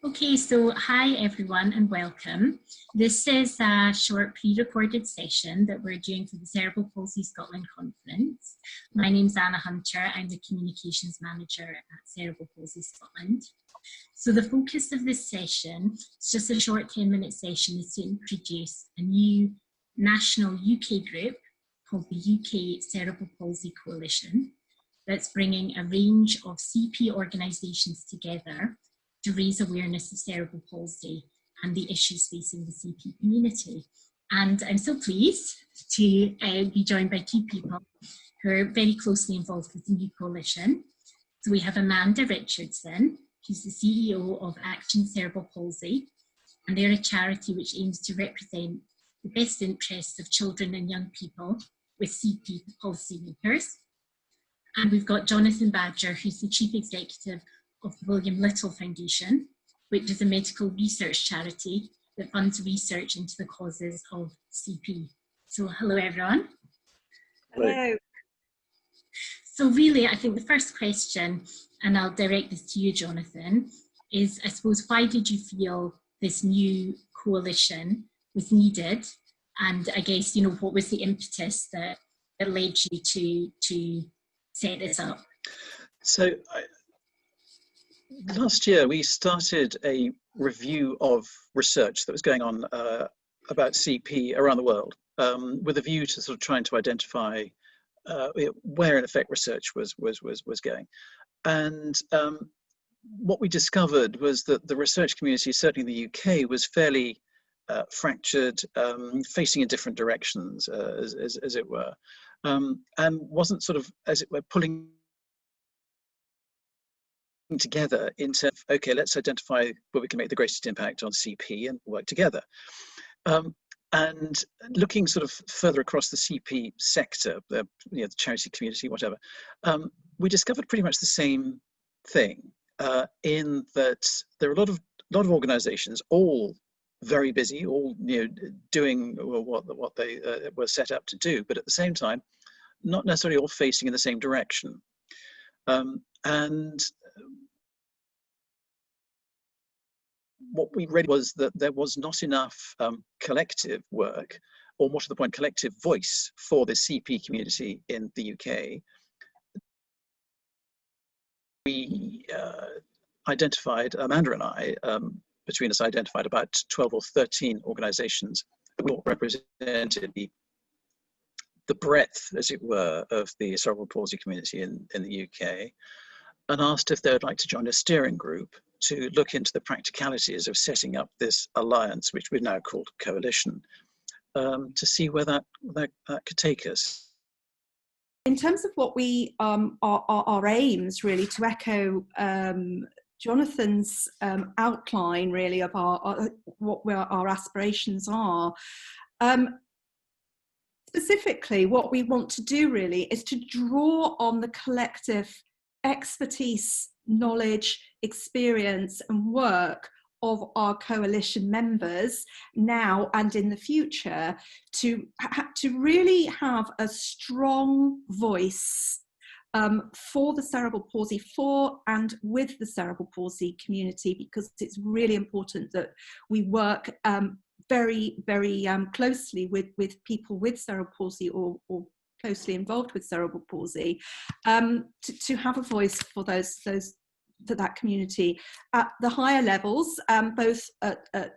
Okay, so hi everyone and welcome. This is a short pre-recorded session that we're doing for the Cerebral Palsy Scotland Conference. My name's Anna Hunter, I'm the Communications Manager at Cerebral Palsy Scotland. So the focus of this session, it's just a short 10-minute session, is to introduce a new national UK group called the UK Cerebral Palsy Coalition that's bringing a range of CP organisations together to raise awareness of cerebral palsy and the issues facing the CP community. And I'm so pleased to be joined by two people who are very closely involved with the new coalition. So we have Amanda Richardson, who's the CEO of Action Cerebral Palsy, and they're a charity which aims to represent the best interests of children and young people with CP policymakers. And we've got Jonathan Badger, who's the Chief Executive of the William Little Foundation, which is a medical research charity that funds research into the causes of CP. So hello everyone. Hello. So really, I think the first question, and I'll direct this to you, Jonathan, is I suppose, why did you feel this new coalition was needed? And I guess, what was the impetus that led you to set this up? So last year we started a review of research that was going on about CP around the world, with a view to sort of trying to identify where in effect research was going. And what we discovered was that the research community, certainly in the UK, was fairly fractured, facing in different directions, as it were, and wasn't sort of, as it were, pulling together into, okay, let's identify where we can make the greatest impact on CP and work together. And looking sort of further across the CP sector, the charity community, whatever, we discovered pretty much the same thing, in that there are a lot of organisations, all very busy, all doing what they were set up to do, but at the same time, not necessarily all facing in the same direction. And what we read was that there was not enough collective work, or more to the point, collective voice for the CP community in the UK. We identified, Amanda and I, between us, identified about 12 or 13 organisations that all represented the breadth, as it were, of the cerebral palsy community in the UK, and asked if they would like to join a steering group to look into the practicalities of setting up this alliance, which we've now called coalition, to see where that could take us. In terms of what we our aims, really, to echo Jonathan's outline, really, of what our aspirations are. Specifically, what we want to do really is to draw on the collective expertise, knowledge, experience and work of our coalition members now and in the future to really have a strong voice for the cerebral palsy, for and with the cerebral palsy community, because it's really important that we work very, very closely with people with cerebral palsy or closely involved with cerebral palsy, to have a voice for that community at the higher levels, both at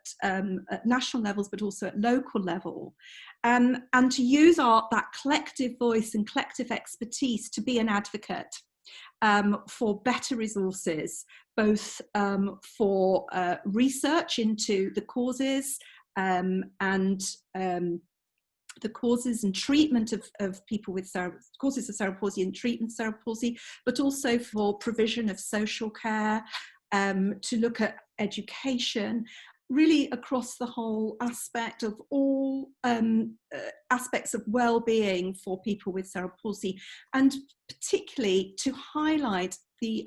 national levels but also at local level, and to use that collective voice and collective expertise to be an advocate for better resources, both for research into the causes and the causes and treatment of people with causes of cerebral palsy and treatment of cerebral palsy, but also for provision of social care, to look at education, really across the whole aspect of all aspects of well-being for people with cerebral palsy, and particularly to highlight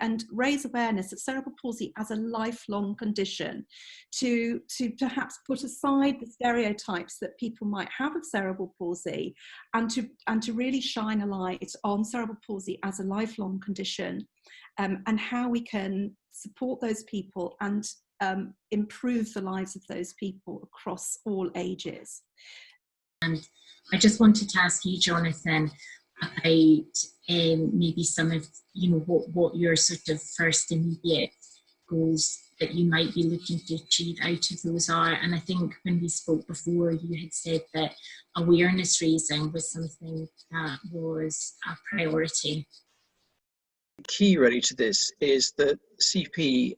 and raise awareness of cerebral palsy as a lifelong condition, to perhaps put aside the stereotypes that people might have of cerebral palsy, and to really shine a light on cerebral palsy as a lifelong condition, and how we can support those people and improve the lives of those people across all ages. And I just wanted to ask you, Jonathan, about maybe some of, what your sort of first immediate goals that you might be looking to achieve out of those are. And I think when we spoke before, you had said that awareness raising was something that was a priority. The key really to this is that CP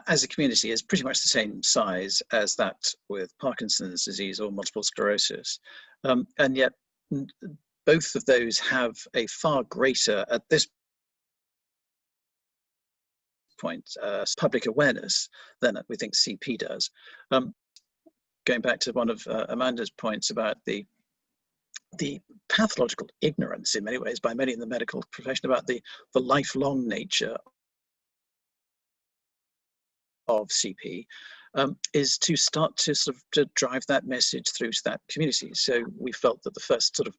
as a community is pretty much the same size as that with Parkinson's disease or multiple sclerosis. And yet both of those have a far greater, at this point, public awareness than we think CP does. Going back to one of Amanda's points about the pathological ignorance in many ways by many in the medical profession about the lifelong nature of CP, is to start to to drive that message through to that community. So we felt that the first sort of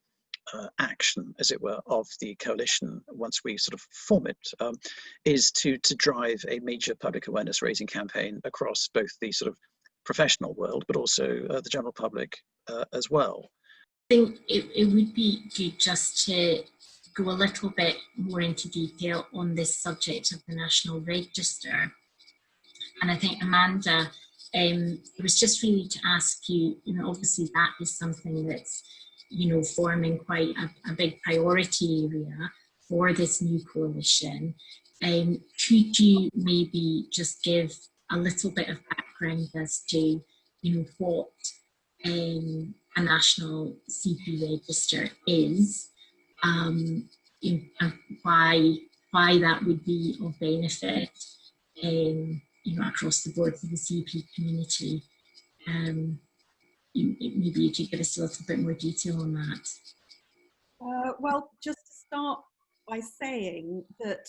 action, as it were, of the coalition, once we sort of form it, is to drive a major public awareness raising campaign across both the sort of professional world, but also the general public as well. I think it would be good just to go a little bit more into detail on this subject of the National Register. And I think, Amanda, it was just really to ask you, obviously that is something that's, forming quite a big priority area for this new coalition. Could you maybe just give a little bit of background as to, what a national CP register is, and why that would be of benefit, across the board for the CP community. Maybe you could give us a little bit more detail on that. Well, just to start by saying that,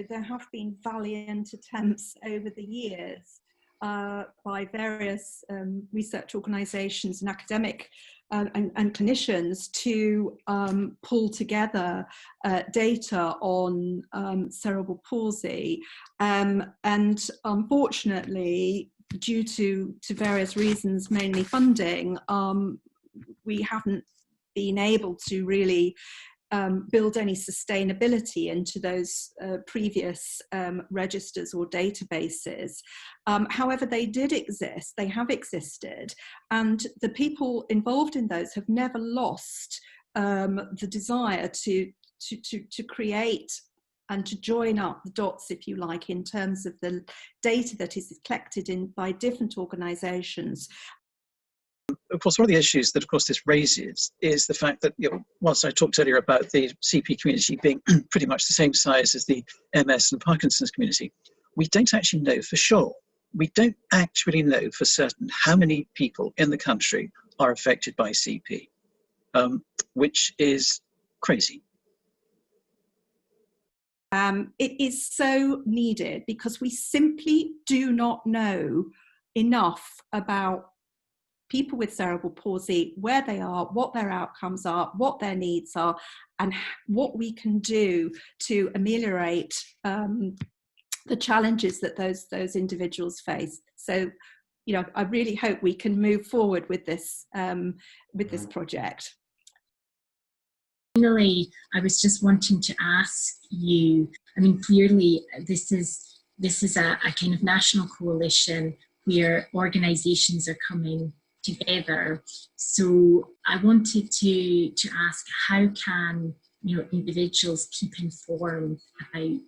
there have been valiant attempts over the years by various research organisations and academic and clinicians to pull together data on cerebral palsy, and unfortunately, due to various reasons, mainly funding, we haven't been able to really build any sustainability into those previous registers or databases. However, they did exist, they have existed, and the people involved in those have never lost the desire to create and to join up the dots, if you like, in terms of the data that is collected by different organisations. Of course, one of the issues that, of course, this raises is the fact that, whilst I talked earlier about the CP community being pretty much the same size as the MS and Parkinson's community, we don't actually know for sure. We don't actually know for certain how many people in the country are affected by CP, which is crazy. It is so needed because we simply do not know enough about people with cerebral palsy, where they are, what their outcomes are, what their needs are, and what we can do to ameliorate the challenges that those individuals face. So, I really hope we can move forward with this project. Finally, I was just wanting to ask you, clearly this is a kind of national coalition where organisations are coming together. So I wanted to ask, how can individuals keep informed about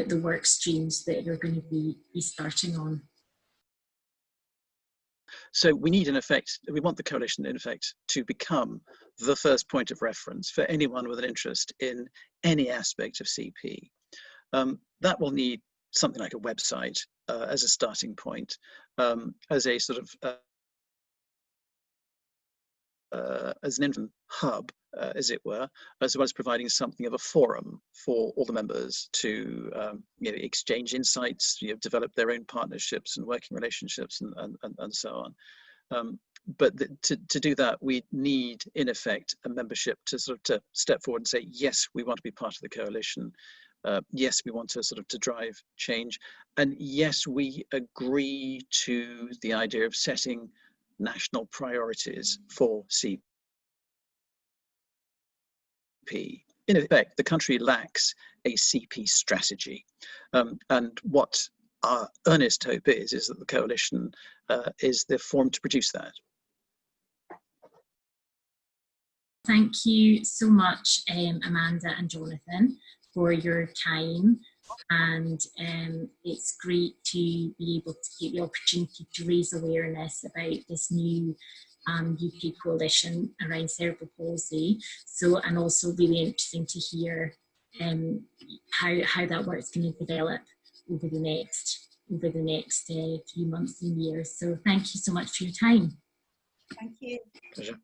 the work streams that you're going to be starting on? So we need, we want the coalition, in effect, to become the first point of reference for anyone with an interest in any aspect of CP. That will need something like a website as a starting point, as a sort of as an infant hub, as it were, as well as providing something of a forum for all the members to exchange insights, develop their own partnerships and working relationships and so on. But to do that, we need, in effect, a membership to sort of to step forward and say, yes, we want to be part of the coalition. Yes, we want to sort of to drive change. And yes, we agree to the idea of setting national priorities for CP. In effect, the country lacks a CP strategy. And what our earnest hope is that the coalition is the forum to produce that. Thank you so much, Amanda and Jonathan, for your time. And it's great to be able to get the opportunity to raise awareness about this new UK coalition around cerebral palsy. So, and also really interesting to hear how that work's going to develop over the next few months and years. So thank you so much for your time. Thank you. Pleasure.